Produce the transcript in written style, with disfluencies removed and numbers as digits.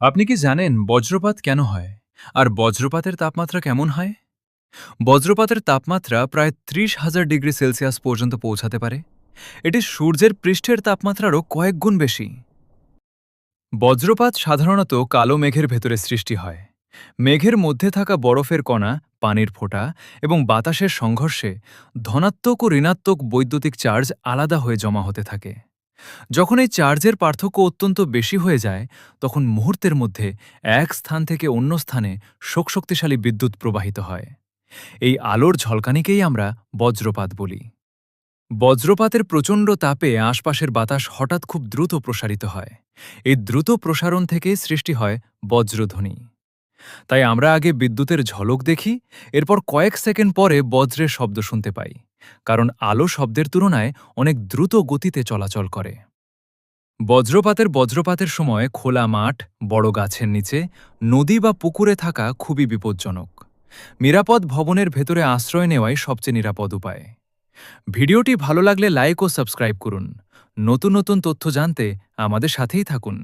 আপনি কি জানেন বজ্রপাত কেন হয় আর বজ্রপাতের তাপমাত্রা কেমন হয়? বজ্রপাতের তাপমাত্রা প্রায় ৩০,০০০ ডিগ্রি সেলসিয়াস পর্যন্ত পৌঁছাতে পারে। এটি সূর্যের পৃষ্ঠের তাপমাত্রারও কয়েক গুণ বেশি। বজ্রপাত সাধারণত কালো মেঘের ভেতরে সৃষ্টি হয়। মেঘের মধ্যে থাকা বরফের কণা, পানির ফোঁটা এবং বাতাসের সংঘর্ষে ধনাত্মক ও ঋণাত্মক বৈদ্যুতিক চার্জ আলাদা হয়ে জমা হতে থাকে। যখন এই চার্জের পার্থক্য অত্যন্ত বেশি হয়ে যায়, তখন মুহূর্তের মধ্যে এক স্থান থেকে অন্য স্থানে শক্তিশালী বিদ্যুৎ প্রবাহিত হয়। এই আলোর ঝলকানিকেই আমরা বজ্রপাত বলি। বজ্রপাতের প্রচণ্ড তাপে আশপাশের বাতাস হঠাৎ খুব দ্রুত প্রসারিত হয়। এই দ্রুত প্রসারণ থেকে সৃষ্টি হয় বজ্রধ্বনি। তাই আমরা আগে বিদ্যুতের ঝলক দেখি, এরপর কয়েক সেকেন্ড পরে বজ্রের শব্দ শুনতে পাই, কারণ আলো শব্দের তুলনায় অনেক দ্রুত গতিতে চলাচল করে। বজ্রপাতের সময় খোলা মাঠ, বড় গাছের নিচে, নদী বা পুকুরে থাকা খুবই বিপজ্জনক। নিরাপদ ভবনের ভেতরে আশ্রয় নেওয়াই সবচেয়ে নিরাপদ উপায়। ভিডিওটি ভালো লাগলে লাইক ও সাবস্ক্রাইব করুন। নতুন নতুন তথ্য জানতে আমাদের সাথেই থাকুন।